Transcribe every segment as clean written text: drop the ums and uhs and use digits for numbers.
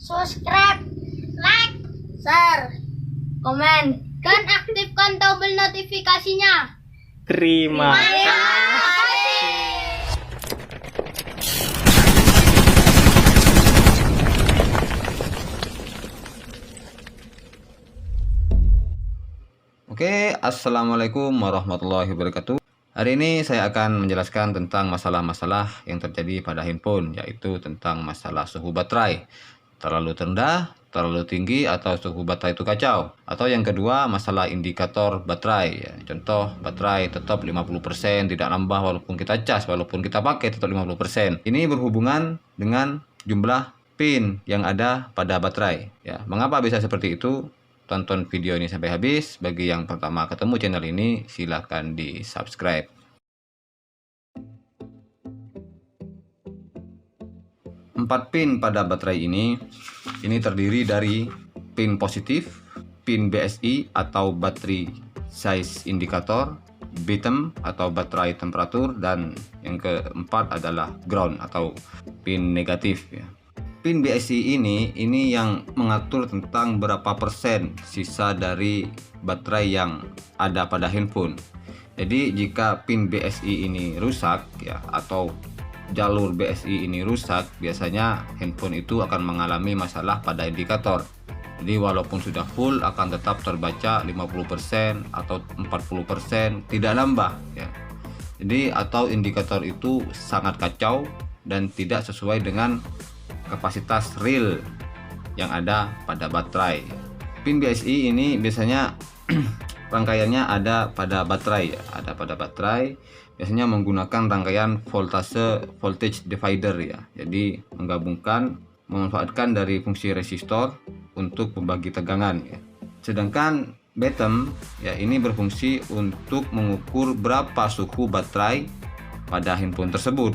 subscribe, like, share, komen, dan aktifkan tombol notifikasinya. Terima kasih. Oke, assalamualaikum warahmatullahi wabarakatuh. Hari ini saya akan menjelaskan tentang masalah-masalah yang terjadi pada handphone, yaitu tentang masalah suhu baterai. Terlalu rendah, terlalu tinggi, atau suhu baterai itu kacau. Atau yang kedua, masalah indikator baterai. Ya, contoh, baterai tetap 50%, tidak nambah walaupun kita cas, walaupun kita pakai tetap 50%. Ini berhubungan dengan jumlah pin yang ada pada baterai. Ya, mengapa bisa seperti itu? Tonton video ini sampai habis. Bagi yang pertama ketemu channel ini, silahkan di subscribe. Empat pin pada baterai ini terdiri dari pin positif, pin BSI atau battery size indicator, bottom atau baterai temperatur, dan yang keempat adalah ground atau pin negatif. Ya. Pin BSI ini yang mengatur tentang berapa persen sisa dari baterai yang ada pada handphone. Jadi jika pin BSI ini rusak ya, atau jalur BSI ini rusak, biasanya handphone itu akan mengalami masalah pada indikator. Jadi walaupun sudah full akan tetap terbaca 50% atau 40%, tidak nambah ya. Jadi atau indikator itu sangat kacau dan tidak sesuai dengan kapasitas real yang ada pada baterai. Pin BSI ini biasanya rangkaiannya ada pada baterai ya, ada pada baterai. Biasanya menggunakan rangkaian voltage divider ya. Jadi memanfaatkan dari fungsi resistor untuk pembagi tegangan ya. Sedangkan bottom ya, ini berfungsi untuk mengukur berapa suhu baterai pada handphone tersebut.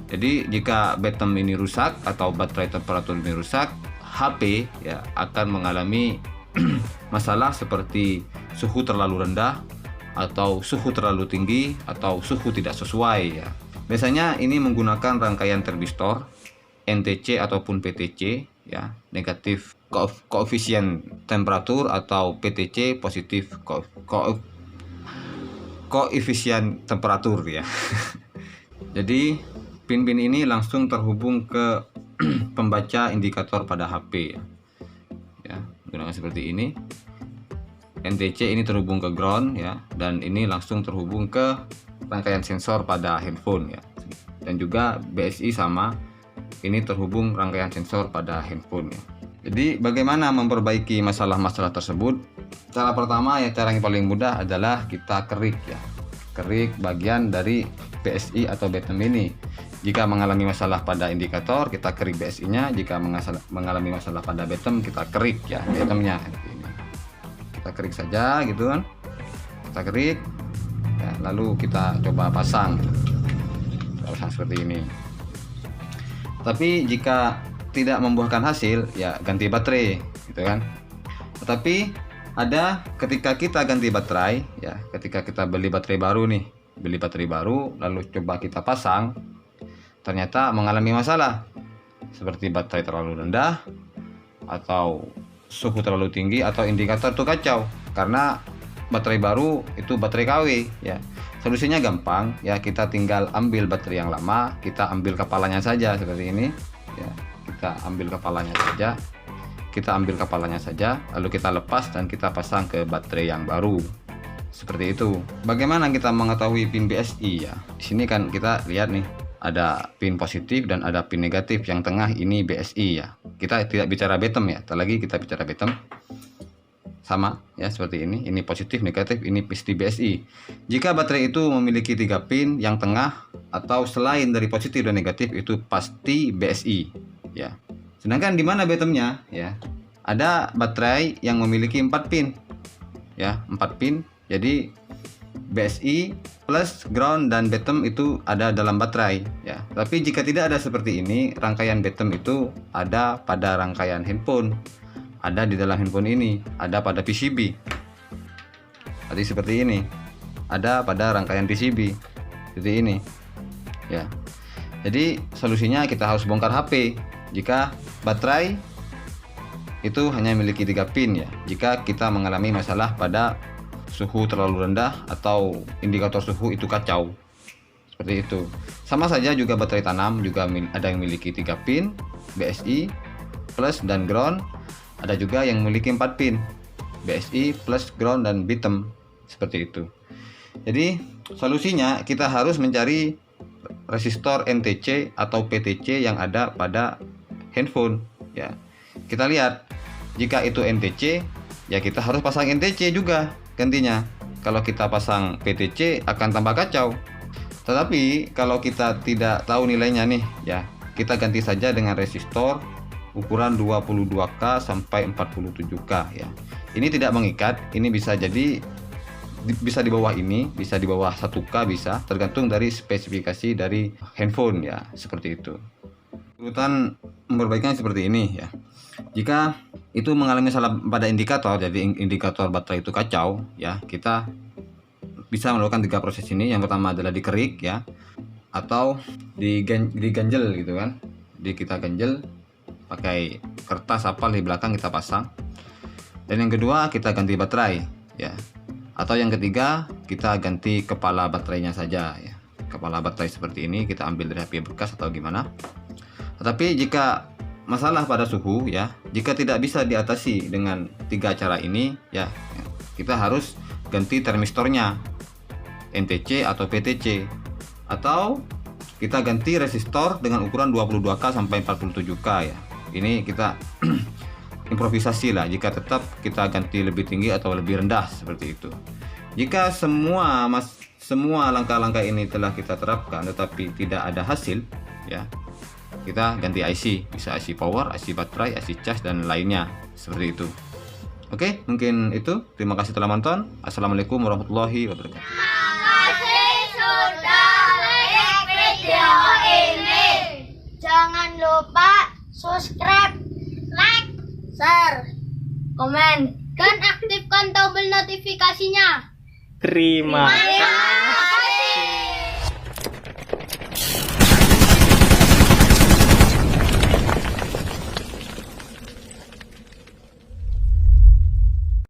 Jadi jika bottom ini rusak atau baterai temperatur ini rusak, HP ya akan mengalami masalah seperti suhu terlalu rendah atau suhu terlalu tinggi atau suhu tidak sesuai ya. Biasanya ini menggunakan rangkaian transistor NTC ataupun PTC ya, negatif koefisien temperatur, atau PTC positif koefisien temperatur ya. Jadi pin-pin ini langsung terhubung ke pembaca indikator pada HP ya, menggunakan seperti ini. NTC ini terhubung ke ground ya, dan ini langsung terhubung ke rangkaian sensor pada handphone ya. Dan juga BSI sama, ini terhubung rangkaian sensor pada handphone ya. Jadi bagaimana memperbaiki masalah-masalah tersebut? Cara pertama ya, cara yang paling mudah adalah kita kerik ya. Kerik bagian dari BSI atau bottom ini. Jika mengalami masalah pada indikator, kita kerik BSI-nya. Jika mengalami masalah pada bottom, kita kerik ya bottom-nya. Kita kerik saja gitu kan. Kita kerik ya, lalu kita coba pasang. Pasang seperti ini. Tapi jika tidak membuahkan hasil, ya ganti baterai gitu kan. Tetapi ada ketika kita ganti baterai ya, ketika kita beli baterai baru lalu coba kita pasang, ternyata mengalami masalah seperti baterai terlalu rendah atau suhu terlalu tinggi atau indikator itu kacau, karena baterai baru itu baterai KW ya. Solusinya gampang ya, kita tinggal ambil baterai yang lama, kita ambil kepalanya saja seperti ini ya. Kita ambil kepalanya saja, lalu kita lepas dan kita pasang ke baterai yang baru. Seperti itu. Bagaimana kita mengetahui pin BSI ya? Di sini kan kita lihat nih, ada pin positif dan ada pin negatif. Yang tengah ini BSI ya. Kita tidak bicara bottom ya. Lagi kita bicara bottom. Sama ya, seperti ini. Ini positif, negatif, ini pasti BSI. Jika baterai itu memiliki 3 pin, yang tengah atau selain dari positif dan negatif itu pasti BSI ya. Sedangkan di mana bottomnya ya? Ada baterai yang memiliki 4 pin ya, 4 pin. Jadi BSI plus ground dan bottom itu ada dalam baterai ya. Tapi jika tidak ada seperti ini, rangkaian bottom itu ada pada rangkaian handphone, ada di dalam handphone ini, ada pada PCB. Tadi seperti ini, ada pada rangkaian PCB seperti ini ya. Jadi solusinya kita harus bongkar HP. Jika baterai itu hanya memiliki 3 pin ya. Jika kita mengalami masalah pada suhu terlalu rendah atau indikator suhu itu kacau. Seperti itu. Sama saja juga baterai tanam juga ada yang memiliki 3 pin, BSI, plus dan ground. Ada juga yang memiliki 4 pin, BSI, plus, ground dan bottom. Seperti itu. Jadi solusinya kita harus mencari resistor NTC atau PTC yang ada pada handphone ya. Kita lihat jika itu NTC ya kita harus pasang NTC juga gantinya. Kalau kita pasang PTC akan tambah kacau. Tetapi kalau kita tidak tahu nilainya nih ya, kita ganti saja dengan resistor ukuran 22K sampai 47K ya. Ini tidak mengikat, ini bisa jadi bisa di bawah ini, bisa di bawah 1K bisa, tergantung dari spesifikasi dari handphone ya, seperti itu. Urutan memperbaikinya seperti ini ya. Jika itu mengalami salah pada indikator, jadi indikator baterai itu kacau ya, kita bisa melakukan 3 proses ini. Yang pertama adalah dikerik ya, atau diganjel gitu kan. Kita ganjel pakai kertas apal di belakang kita pasang. Dan yang kedua kita ganti baterai ya. Atau yang ketiga kita ganti kepala baterainya saja ya. Kepala baterai seperti ini kita ambil dari HP bekas atau gimana. Tetapi jika masalah pada suhu ya, jika tidak bisa diatasi dengan 3 cara ini ya, kita harus ganti termistornya, NTC atau PTC, atau kita ganti resistor dengan ukuran 22K sampai 47K ya. Ini kita improvisasi lah, jika tetap kita ganti lebih tinggi atau lebih rendah seperti itu. Jika semua langkah-langkah ini telah kita terapkan tetapi tidak ada hasil ya, kita ganti IC, bisa IC power, IC baterai, IC cas dan lainnya seperti itu. Oke, mungkin itu. Terima kasih telah menonton. Assalamualaikum warahmatullahi wabarakatuh. Makasih sudah like video ini. Jangan lupa subscribe, like, share, komen, dan aktifkan tombol notifikasinya. Terima Terima kasih.